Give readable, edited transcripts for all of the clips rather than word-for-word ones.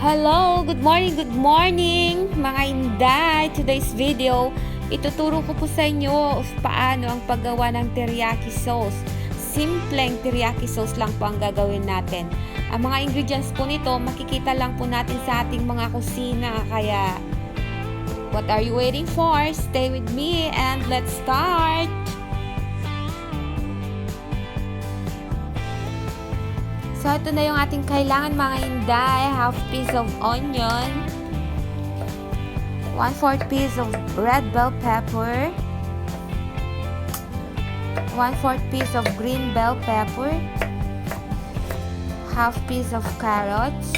Hello! Good morning mga inday! Today's video, ituturo ko po sa inyo paano ang paggawa ng teriyaki sauce. Simpleng teriyaki sauce lang po ang gagawin natin. Ang mga ingredients po nito, makikita lang po natin sa ating mga kusina. Kaya, what are you waiting for? Stay with me and let's start! So, ito na yung ating kailangan mga inday. Half piece of onion, 1/4 piece of red bell pepper, 1/4 piece of green bell pepper, half piece of carrots,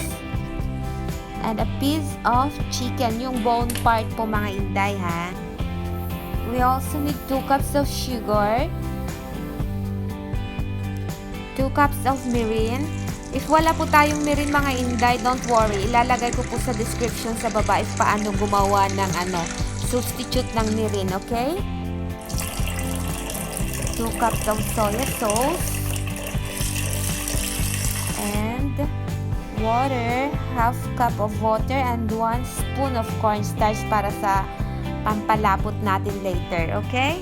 and a piece of chicken, yung bone part po mga inday ha. We also need 2 cups of sugar, 2 cups of mirin. If wala po tayong mirin mga inday, don't worry. Ilalagay ko po sa description sa baba if paano gumawa ng substitute ng mirin, okay? 2 cups of soya sauce. And water, half cup of water and 1 spoon of cornstarch para sa pampalapot natin later, okay?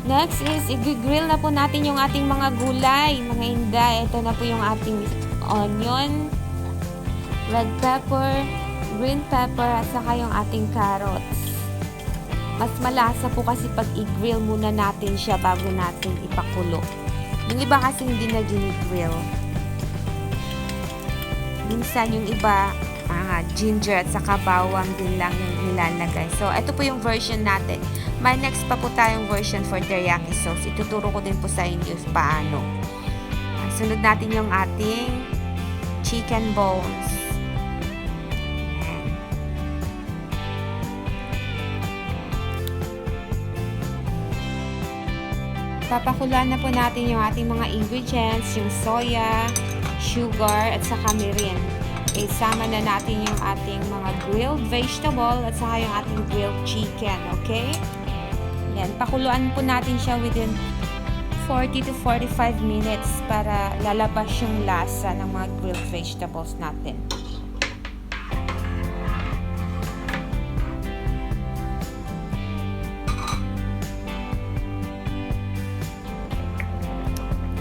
Next is, i-grill na po natin yung ating mga gulay, mga inday. Ito na po yung ating onion, red pepper, green pepper, at saka yung ating carrots. Mas malasa po kasi pag i-grill muna natin siya bago natin ipakulo. Yung iba kasi hindi na gini-grill. Minsan yung iba, ginger at saka bawang din lang yung nilalagay. So, ito po yung version natin. May next pa po tayong version for teriyaki sauce. Ituturo ko din po sa inyo paano. Sunod natin yung ating chicken bones. Papakulaan na po natin yung ating mga ingredients, yung soya, sugar, at saka mirin. Isama na natin yung ating mga grilled vegetable at saka yung ating grilled chicken, okay? Yan, pakuluan po natin siya within 40 to 45 minutes para lalabas yung lasa ng mga grilled vegetables natin.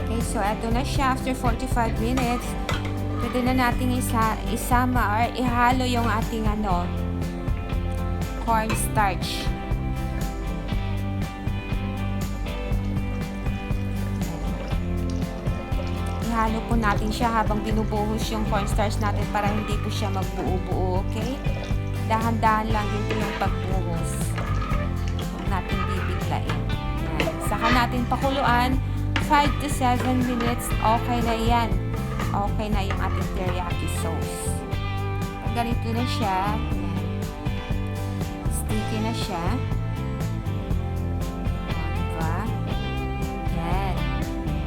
Okay, so eto na siya after 45 minutes. Pwede na natin isama or ihalo yung ating cornstarch. Ihalo po natin siya habang binubuhos yung cornstarch natin para hindi po siya magbuo-buo, okay? Dahan-dahan lang din po yung pagbuhos. Huwag natin bibiglain. Yan. Saka natin pakuluan 5 to 7 minutes. Okay na yan. Okay na yung ating teriyaki sauce. Pag ganito na siya, sticky na siya. Diba? Yan.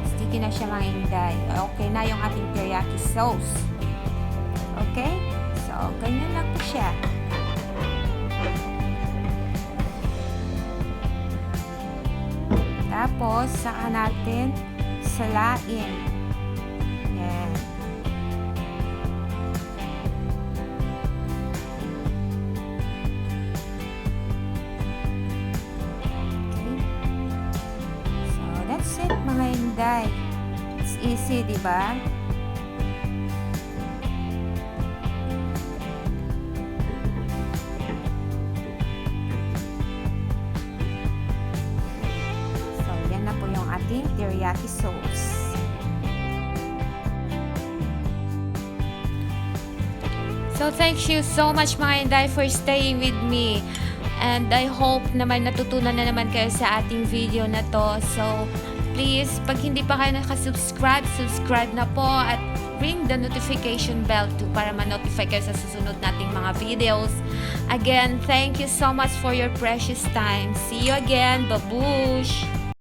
Sticky na siya mga inday. Okay na yung ating teriyaki sauce. Okay? So, ganyan lang po siya. Tapos, saka natin salain. Yan. Okay. So, that's it mga inday. It's easy, diba? So, yan na po yung ating teriyaki sauce. So, thank you so much mga inday for staying with me. And I hope naman natutunan na naman kayo sa ating video na to. So, please, pag hindi pa kayo nakasubscribe, subscribe na po at ring the notification bell too para ma-notify kayo sa susunod nating mga videos. Again, thank you so much for your precious time. See you again. Babush!